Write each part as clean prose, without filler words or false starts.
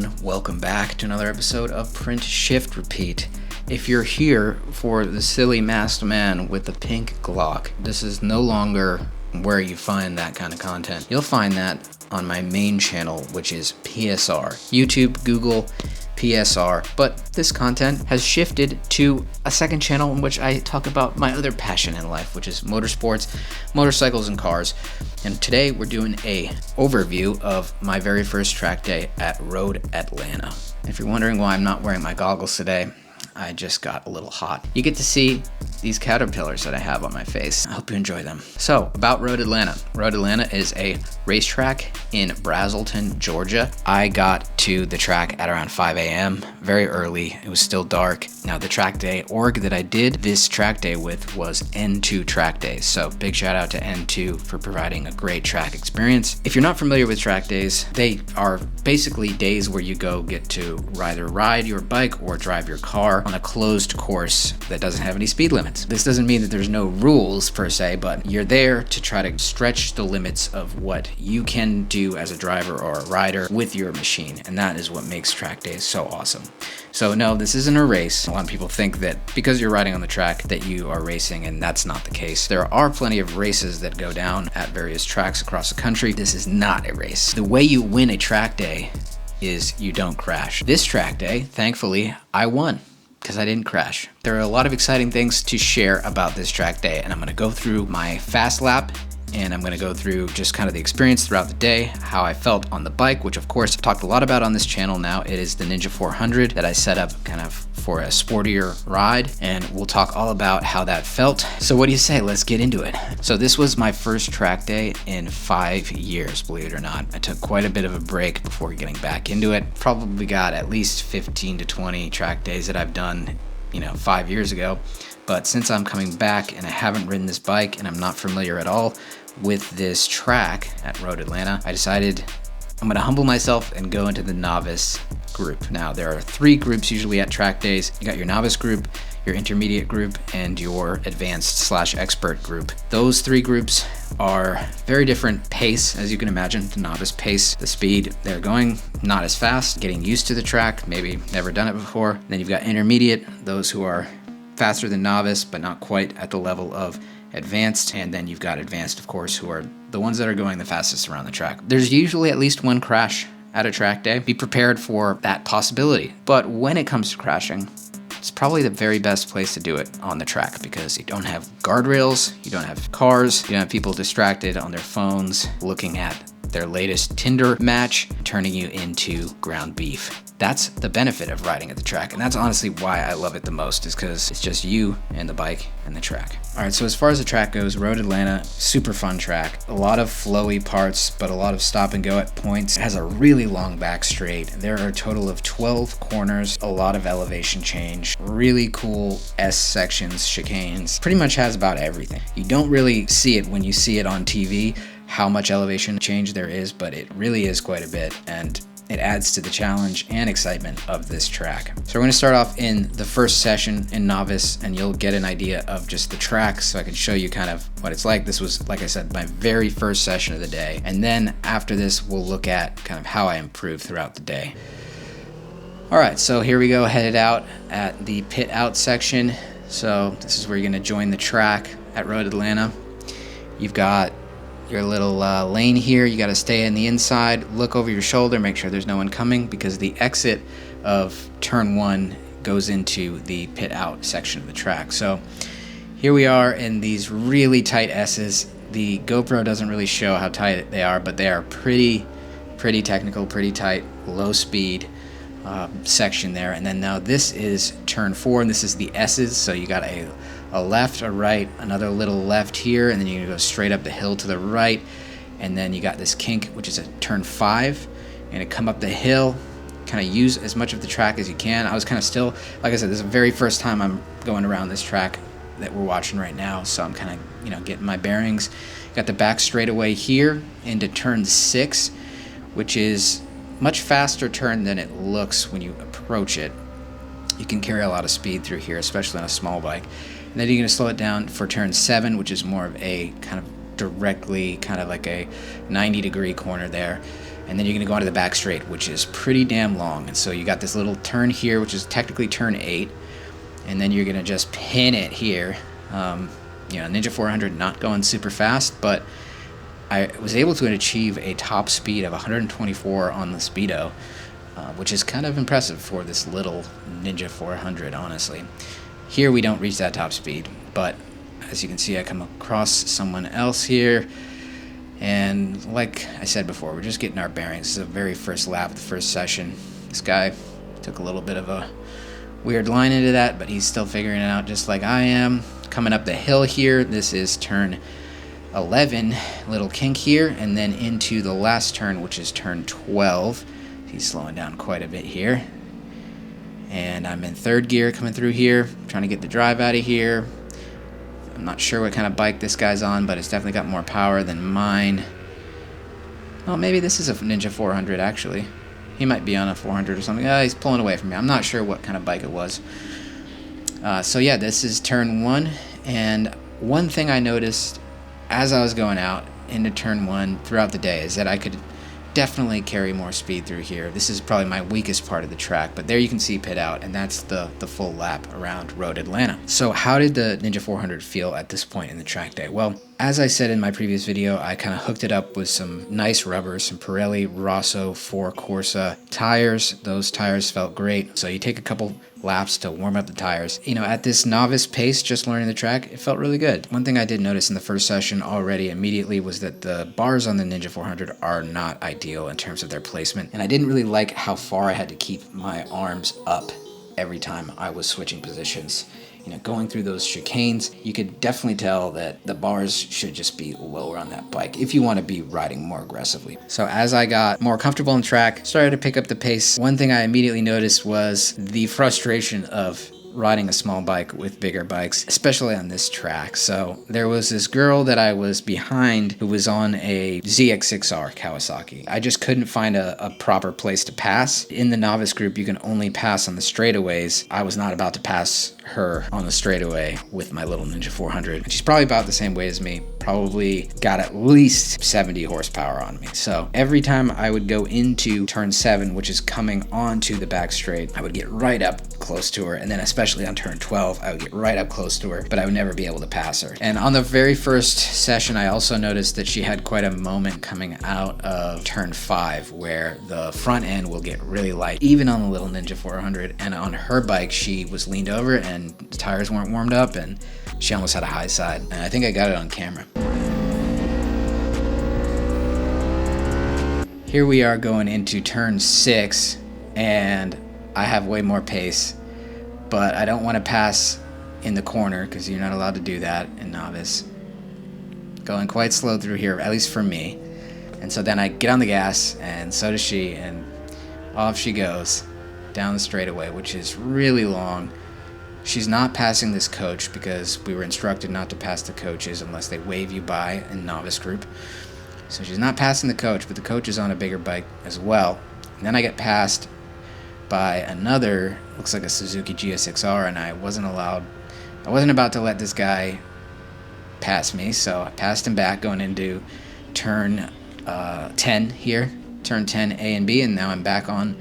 everyone, welcome back to another episode of Print Shift Repeat. If you're here for the silly masked man with the pink Glock, this is no longer where you find that kind of content. You'll find that on my main channel, which is PSR. YouTube, Google, PSR. But this content has shifted to a second channel in which I talk about my other passion in life, which is motorsports, motorcycles, and cars. And today we're doing a overview of my very first track day at Road Atlanta. If you're wondering why I'm not wearing my goggles today, I just got a little hot. You get to see these caterpillars that I have on my face. I hope you enjoy them. So, about Road Atlanta. Road Atlanta is a racetrack in Braselton, Georgia. I got to the track at around 5 a.m., very early. It was still dark. Now, the track day org that I did this track day with was N2 Track Days. So, big shout out to N2 for providing a great track experience. If you're not familiar with track days, they are basically days where you go get to either ride your bike or drive your car on a closed course that doesn't have any speed limits. This doesn't mean that there's no rules per se, but you're there to try to stretch the limits of what you can do as a driver or a rider with your machine, and that is what makes track days so awesome. So no, this isn't a race. A lot of people think that because you're riding on the track that you are racing, and that's not the case. There are plenty of races that go down at various tracks across the country. This is not a race. The way you win a track day is you don't crash. This track day, thankfully, I won, because I didn't crash. There are a lot of exciting things to share about this track day, and I'm gonna go through my fast lap, and I'm gonna go through just kind of the experience throughout the day, how I felt on the bike, which of course I've talked a lot about on this channel now. It is the Ninja 400 that I set up kind of for a sportier ride, and we'll talk all about how that felt. So what do you say? Let's get into it. So this was my first track day in 5 years, believe it or not. I took quite a bit of a break before getting back into it. Probably got at least 15 to 20 track days that I've done, 5 years ago. But since I'm coming back and I haven't ridden this bike and I'm not familiar at all with this track at Road Atlanta, I decided I'm gonna humble myself and go into the novice group. Now, there are 3 groups usually at track days. You got your novice group, your intermediate group, and your advanced/expert group. Those 3 groups are very different pace, as you can imagine. The novice pace, the speed they're going, not as fast, getting used to the track, maybe never done it before. Then you've got intermediate, those who are faster than novice, but not quite at the level of advanced. And then you've got advanced, of course, who are the ones that are going the fastest around the track. There's usually at least one crash at a track day. Be prepared for that possibility. But when it comes to crashing, it's probably the very best place to do it on the track, because you don't have guardrails, you don't have cars, you don't have people distracted on their phones looking at their latest Tinder match, turning you into ground beef. That's the benefit of riding at the track, and that's honestly why I love it the most, is because it's just you and the bike and the track. All right, so as far as the track goes, Road Atlanta, super fun track. A lot of flowy parts, but a lot of stop and go at points. It has a really long back straight. There are a total of 12 corners, a lot of elevation change, really cool S sections, chicanes. Pretty much has about everything. You don't really see it when you see it on TV, how much elevation change there is, but it really is quite a bit, and it adds to the challenge and excitement of this track. So we're going to start off in the first session in novice, and you'll get an idea of just the track so I can show you kind of what it's like. This was, like I said, my very first session of the day. And then after this, we'll look at kind of how I improved throughout the day. All right, so here we go, headed out at the pit out section. So this is where you're going to join the track at Road Atlanta. You've got your little lane here. You got to stay in the inside, look over your shoulder, make sure there's no one coming, because the exit of turn 1 goes into the pit out section of the track. So here we are in these really tight S's. The GoPro doesn't really show how tight they are, but they are pretty technical, pretty tight, low speed section there. And then now this is turn 4, and this is the S's. So you got a left, a right, another little left here, and then you're gonna go straight up the hill to the right, and then you got this kink, which is a turn 5, and it come up the hill, kind of use as much of the track as you can. I was kind of still, like I said, this is the very first time I'm going around this track that we're watching right now, so I'm kind of, getting my bearings. Got the back straightaway here into turn 6, which is much faster turn than it looks when you approach it. You can carry a lot of speed through here, especially on a small bike. And then you're going to slow it down for turn 7, which is more of a kind of directly, kind of like a 90-degree corner there. and then you're going to go onto the back straight, which is pretty damn long. And so you got this little turn here, which is technically turn 8, and then you're going to just pin it here. Ninja 400 not going super fast, but I was able to achieve a top speed of 124 on the speedo, which is kind of impressive for this little Ninja 400, honestly. Here we don't reach that top speed, but as you can see, I come across someone else here, and like I said before, we're just getting our bearings. This is the very first lap of the first session. This guy took a little bit of a weird line into that, but he's still figuring it out just like I am. Coming up the hill here, this is turn 11, little kink here, and then into the last turn, which is turn 12. He's slowing down quite a bit here. And I'm in third gear coming through here, trying to get the drive out of here. I'm not sure what kind of bike this guy's on, but it's definitely got more power than mine. Well, maybe this is a Ninja 400, actually. He might be on a 400 or something. He's pulling away from me. I'm not sure what kind of bike it was. So yeah, this is turn 1, and one thing I noticed as I was going out into turn 1 throughout the day is that I could definitely carry more speed through here. This is probably my weakest part of the track, but there you can see pit out, and that's the full lap around Road Atlanta. So how did the Ninja 400 feel at this point in the track day? Well, as I said in my previous video, I kind of hooked it up with some nice rubbers, some Pirelli Rosso 4 Corsa tires. Those tires felt great. So you take a couple laps to warm up the tires. At this novice pace, just learning the track, it felt really good. One thing I did notice in the first session already immediately was that the bars on the Ninja 400 are not ideal in terms of their placement, and I didn't really like how far I had to keep my arms up every time I was switching positions. Going through those chicanes, you could definitely tell that the bars should just be lower on that bike if you want to be riding more aggressively. So as I got more comfortable on track, started to pick up the pace, one thing I immediately noticed was the frustration of riding a small bike with bigger bikes, especially on this track. So there was this girl that I was behind who was on a ZX6R Kawasaki. I just couldn't find a proper place to pass. In the novice group, you can only pass on the straightaways. I was not about to pass her on the straightaway with my little Ninja 400. And she's probably about the same weight as me, probably got at least 70 horsepower on me. So every time I would go into turn 7, which is coming onto the back straight, I would get right up close to her, and then especially on turn 12, I would get right up close to her, but I would never be able to pass her. And on the very first session, I also noticed that she had quite a moment coming out of turn 5 where the front end will get really light, even on the little Ninja 400, and on her bike, she was leaned over and the tires weren't warmed up, and she almost had a high side, and I think I got it on camera. Here we are going into turn 6, and I have way more pace, but I don't want to pass in the corner because you're not allowed to do that in novice. Going quite slow through here, at least for me. And so then I get on the gas, and so does she, and off she goes down the straightaway, which is really long. She's not passing this coach because we were instructed not to pass the coaches unless they wave you by in novice group. So she's not passing the coach, but the coach is on a bigger bike as well. And then I get passed by another, looks like a Suzuki GSX-R, and I wasn't about to let this guy pass me, so I passed him back going into turn 10 here, turn 10 A and B, and now I'm back on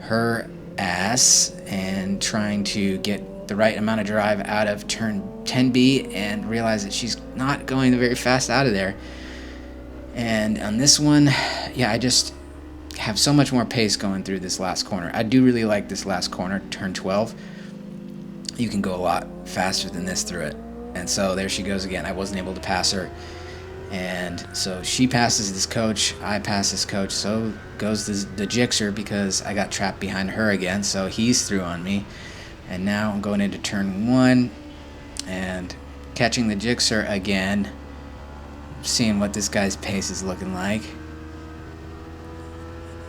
her ass and trying to get the right amount of drive out of turn 10B and realize that she's not going very fast out of there. And on this one, yeah, I just have so much more pace going through this last corner. I do really like this last corner, turn 12. You can go a lot faster than this through it. And so there she goes again. I wasn't able to pass her. And so she passes this coach, I pass this coach, so goes the Gixxer because I got trapped behind her again, so he's through on me. And now I'm going into turn 1 and catching the Gixxer again, seeing what this guy's pace is looking like.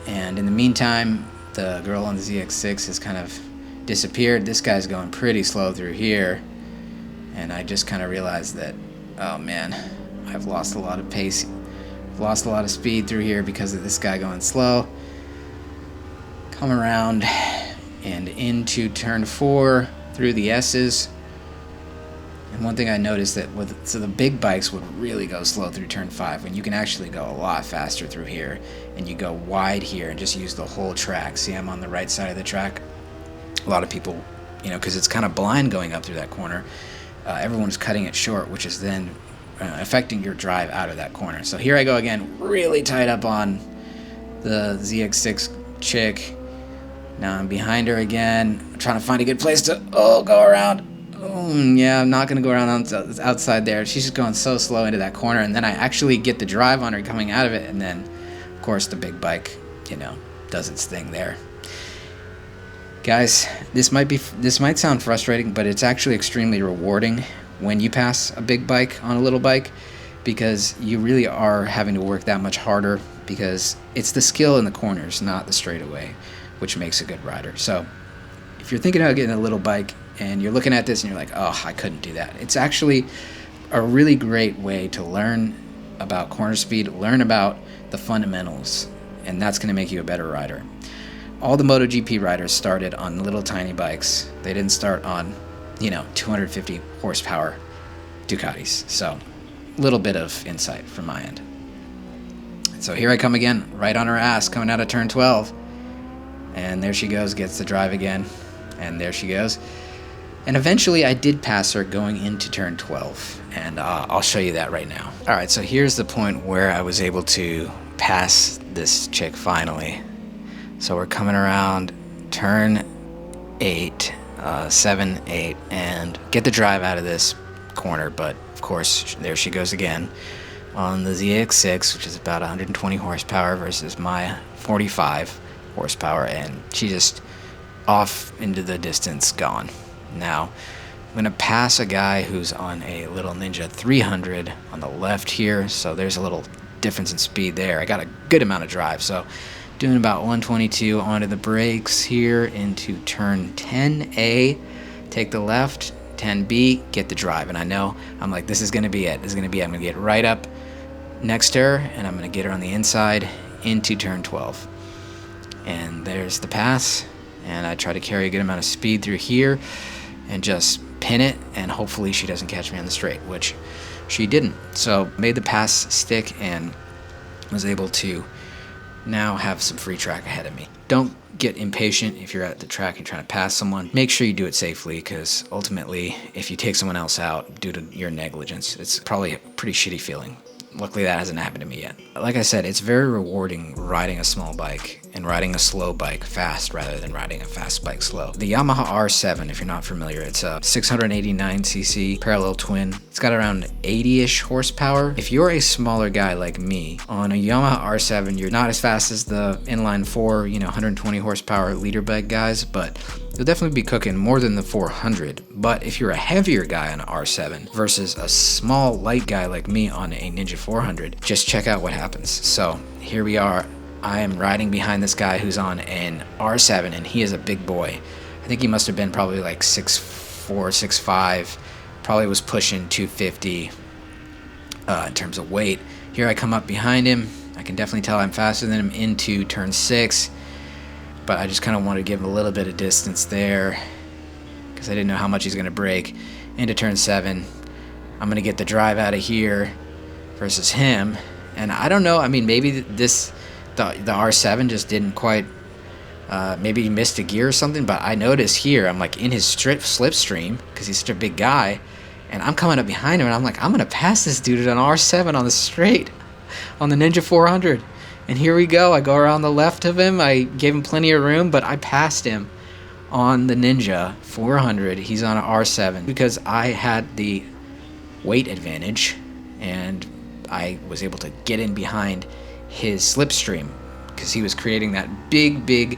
And in the meantime, the girl on the ZX6 has kind of disappeared. This guy's going pretty slow through here, and I just kind of realized that, oh man, I've lost a lot of pace. I've lost a lot of speed through here because of this guy going slow. Come around and into turn 4 through the S's. And one thing I noticed that so the big bikes would really go slow through turn 5, when you can actually go a lot faster through here, and you go wide here and just use the whole track. See, I'm on the right side of the track. A lot of people, because it's kind of blind going up through that corner, everyone's cutting it short, which is then affecting your drive out of that corner. So here I go again, really tight up on the ZX6 chick. Now I'm behind her again. I'm trying to find a good place to go around. Yeah, I'm not going to go around outside there. She's just going so slow into that corner, and then I actually get the drive on her coming out of it, and then, of course, the big bike, does its thing there. Guys, this might sound frustrating, but it's actually extremely rewarding when you pass a big bike on a little bike, because you really are having to work that much harder, because it's the skill in the corners, not the straightaway, which makes a good rider. So if you're thinking about getting a little bike and you're looking at this and you're like, oh, I couldn't do that, it's actually a really great way to learn about corner speed, learn about the fundamentals, and that's going to make you a better rider. All the MotoGP riders started on little tiny bikes. They didn't start on 250 horsepower Ducatis. So a little bit of insight from my end. So here I come again, right on her ass, coming out of turn 12. And there she goes, gets the drive again. And there she goes. And eventually I did pass her going into turn 12. And I'll show you that right now. All right, so here's the point where I was able to pass this chick finally. So we're coming around turn 8, 7, 8, and get the drive out of this corner. But of course, there she goes again on the ZX6, which is about 120 horsepower versus my 45 horsepower, and she just off into the distance, gone. Now I'm gonna pass a guy who's on a little Ninja 300 on the left here, so there's a little difference in speed there. I got a good amount of drive, so doing about 122 onto the brakes here into turn 10A, take the left, 10B, get the drive. And I know, I'm like, this is gonna be it. This is gonna be it. I'm gonna get right up next to her, and I'm gonna get her on the inside into turn 12. And there's the pass, and I try to carry a good amount of speed through here and just pin it, and hopefully she doesn't catch me on the straight, which she didn't. So made the pass stick and was able to now have some free track ahead of me. Don't get impatient if you're at the track and trying to pass someone. Make sure you do it safely, because ultimately, if you take someone else out due to your negligence, it's probably a pretty shitty feeling. Luckily, that hasn't happened to me yet. Like I said, it's very rewarding riding a small bike and riding a slow bike fast rather than riding a fast bike slow. The Yamaha R7, if you're not familiar, it's a 689cc parallel twin. It's got around 80-ish horsepower. If you're a smaller guy like me, on a Yamaha R7, you're not as fast as the inline 4, 120 horsepower leader bike guys, but you'll definitely be cooking more than the 400. But if you're a heavier guy on an R7 versus a small light guy like me on a Ninja 400, just check out what happens. So here we are. I am riding behind this guy who's on an R7, and he is a big boy. I think he must have been probably like 6'4", 6'5", probably was pushing 250 in terms of weight. Here I come up behind him. I can definitely tell I'm faster than him into turn 6, but I just kind of want to give him a little bit of distance there because I didn't know how much he's going to brake. Into turn 7, I'm going to get the drive out of here versus him. And I don't know, I mean, maybe the R7 just didn't quite, maybe he missed a gear or something, but I noticed here, I'm like in his slipstream, because he's such a big guy, and I'm coming up behind him, and I'm like, I'm going to pass this dude on R7 on the straight, on the Ninja 400. And here we go, I go around the left of him, I gave him plenty of room, but I passed him on the Ninja 400. He's on an R7, because I had the weight advantage, and I was able to get in behind his slipstream because he was creating that big,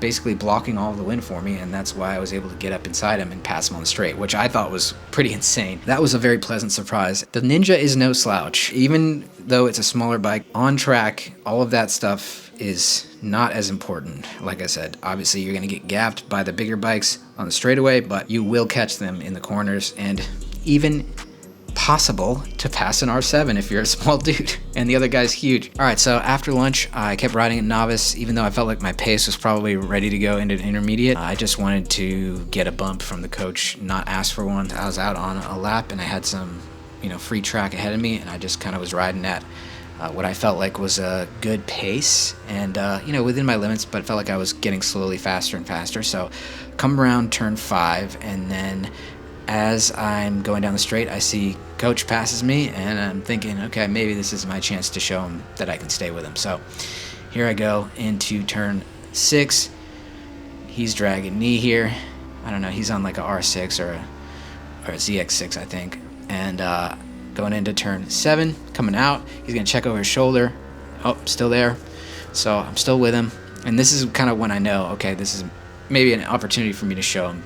basically blocking all of the wind for me, and that's why I was able to get up inside him and pass him on the straight, which I thought was pretty insane. That was a very pleasant surprise. The Ninja is no slouch. Even though it's a smaller bike, on track, all of that stuff is not as important. Like I said, obviously you're going to get gapped by the bigger bikes on the straightaway, but you will catch them in the corners, and even impossible to pass an R7 if you're a small dude, and the other guy's huge. All right, so after lunch, I kept riding at Novice, even though I felt like my pace was probably ready to go into intermediate. I just wanted to get a bump from the coach, not ask for one. I was out on a lap, and I had some, free track ahead of me, and I just kind of was riding at what I felt like was a good pace, and within my limits, but it felt like I was getting slowly faster and faster. So come around turn 5, and then as I'm going down the straight, I see coach passes me, and I'm thinking, okay, maybe this is my chance to show him that I can stay with him. So here I go into turn 6. He's dragging me here. I don't know, he's on like a R6 or a ZX6, I think. And going into turn 7, coming out, he's gonna check over his shoulder. Oh, still there. So I'm still with him. And this is kind of when I know, okay, this is maybe an opportunity for me to show him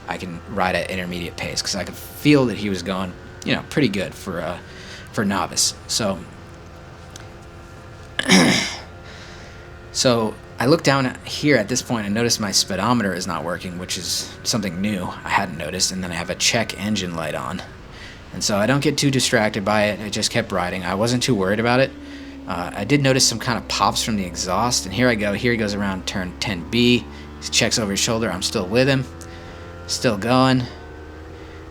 I can ride at intermediate pace, because I could feel that he was going, pretty good for Novice. So, so I look down here at this point and notice my speedometer is not working, which is something new I hadn't noticed. And then I have a check engine light on, and so I don't get too distracted by it. I just kept riding. I wasn't too worried about it. I did notice some kind of pops from the exhaust, and here I go. Here he goes around turn 10B. He checks over his shoulder. I'm still with him. Still going,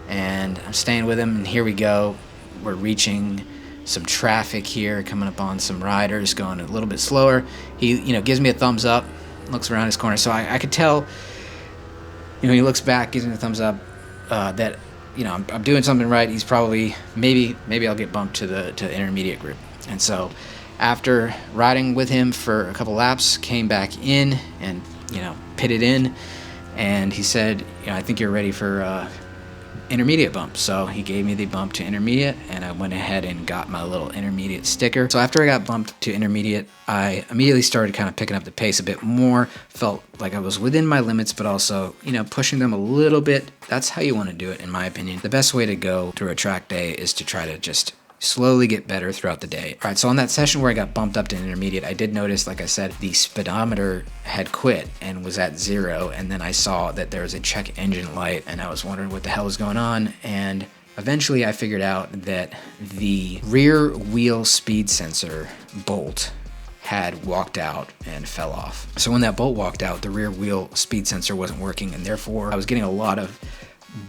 and I'm staying with him, and here we go. We're reaching some traffic here, coming up on some riders, going a little bit slower. He gives me a thumbs up, looks around his corner, so I could tell, he looks back, gives me a thumbs up, that I'm doing something right. He's probably maybe I'll get bumped to the intermediate group. And so after riding with him for a couple laps, came back in and pitted in. And he said, I think you're ready for intermediate bump. So he gave me the bump to intermediate, and I went ahead and got my little intermediate sticker. So after I got bumped to intermediate, I immediately started kind of picking up the pace a bit more. Felt like I was within my limits, but also, pushing them a little bit. That's how you want to do it, in my opinion. The best way to go through a track day is to try to just slowly get better throughout the day. All right, so on that session where I got bumped up to intermediate, I did notice, like I said, the speedometer had quit and was at 0, and then I saw that there was a check engine light, and I was wondering what the hell was going on, and eventually I figured out that the rear wheel speed sensor bolt had walked out and fell off. So when that bolt walked out, the rear wheel speed sensor wasn't working, and therefore I was getting a lot of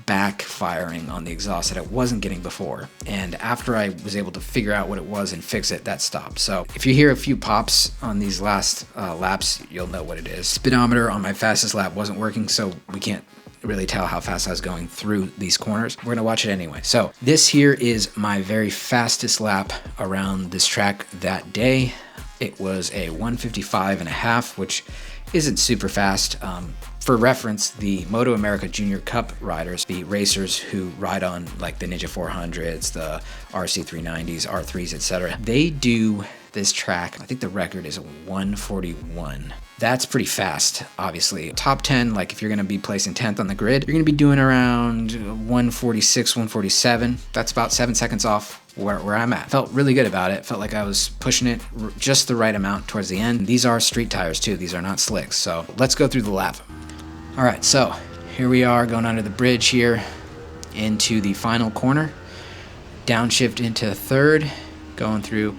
backfiring on the exhaust that I wasn't getting before. And after I was able to figure out what it was and fix it, that stopped. So if you hear a few pops on these last laps, you'll know what it is. Speedometer on my fastest lap wasn't working, so we can't really tell how fast I was going through these corners. We're gonna watch it anyway. So this here is my very fastest lap around this track that day. It was a 1:55.5, which isn't super fast. For reference, the Moto America Junior Cup riders, the racers who ride on like the Ninja 400s, the RC 390s, R3s, etc., they do this track. I think the record is a 1:41. That's pretty fast, obviously. Top 10, like if you're gonna be placing 10th on the grid, you're gonna be doing around 1:46, 1:47. That's about 7 seconds off where I'm at. Felt really good about it. Felt like I was pushing it just the right amount towards the end. These are street tires too. These are not slicks. So let's go through the lap. All right, so here we are going under the bridge here into the final corner. Downshift into third, going through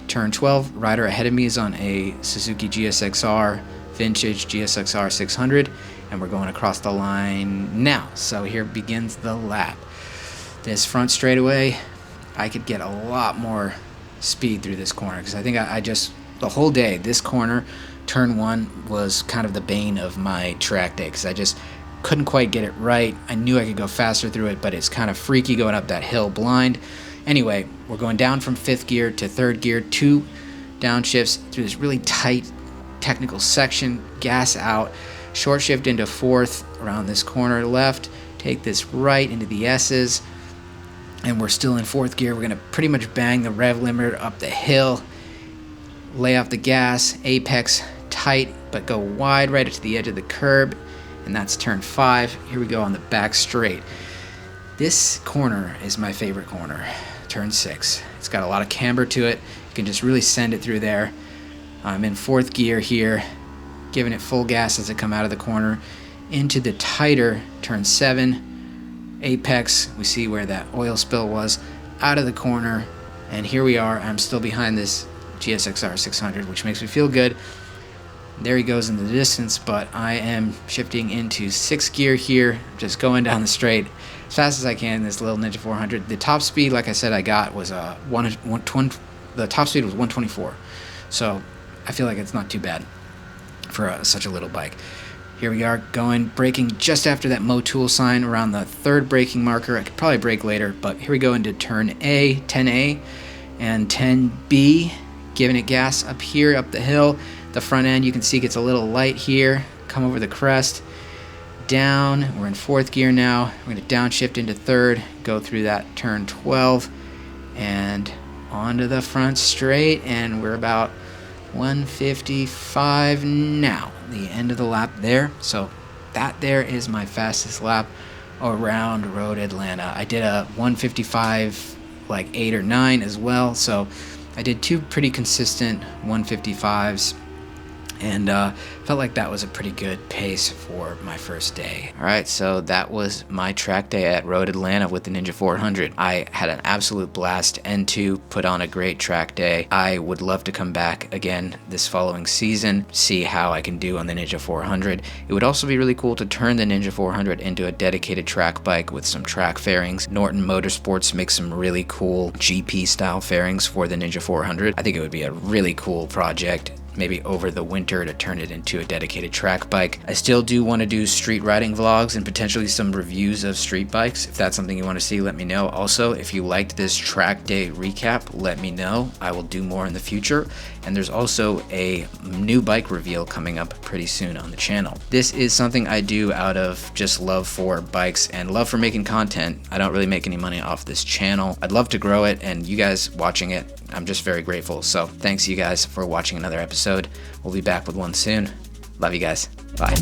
turn 12. Rider ahead of me is on a Suzuki GSXR, vintage GSXR 600, and we're going across the line now. So here begins the lap. This front straightaway, I could get a lot more speed through this corner, because I think I just, the whole day, this corner, turn 1 was kind of the bane of my track day, because I just couldn't quite get it right. I knew I could go faster through it, but it's kind of freaky going up that hill blind. Anyway, we're going down from 5th gear to 3rd gear, 2 downshifts through this really tight technical section, gas out, short shift into 4th around this corner left, take this right into the S's, and we're still in 4th gear. We're gonna pretty much bang the rev limiter up the hill, lay off the gas, apex tight, but go wide right to the edge of the curb, and that's turn 5. Here we go on the back straight. This corner is my favorite corner, turn 6. It's got a lot of camber to it. You can just really send it through there. I'm in 4th gear here, giving it full gas as I come out of the corner into the tighter turn 7. Apex, we see where that oil spill was. out of the corner, and here we are. I'm still behind this GSXR 600, which makes me feel good. There he goes in the distance, but I am shifting into 6th gear here, just going down the straight as fast as I can. This little Ninja 400. The top speed, like I said, I got was the top speed was 124, so I feel like it's not too bad for such a little bike. Here we are going, braking just after that Motul sign around the 3rd braking marker. I could probably brake later, but here we go into turn A, 10A, and 10B, giving it gas up here, up the hill. The front end, you can see, gets a little light here. Come over the crest, down. We're in 4th gear now. We're going to downshift into 3rd, go through that turn 12, and onto the front straight, and we're about 155 now. The end of the lap there. So that there is my fastest lap around Road Atlanta. I did a 155 like 8 or 9 as well, so I did 2 pretty consistent 155s, and felt like that was a pretty good pace for my first day. Alright, so that was my track day at Road Atlanta with the Ninja 400. I had an absolute blast. N2 put on a great track day. I would love to come back again this following season, see how I can do on the Ninja 400. It would also be really cool to turn the Ninja 400 into a dedicated track bike with some track fairings. Norton Motorsports makes some really cool GP style fairings for the Ninja 400. I think it would be a really cool project, maybe over the winter, to turn it into a dedicated track bike. I still do want to do street riding vlogs and potentially some reviews of street bikes. If that's something you want to see, let me know. Also, if you liked this track day recap, let me know. I will do more in the future. And there's also a new bike reveal coming up pretty soon on the channel. This is something I do out of just love for bikes and love for making content. I don't really make any money off this channel. I'd love to grow it, and you guys watching it, I'm just very grateful. So thanks you guys for watching another episode. We'll be back with one soon. Love you guys. Bye.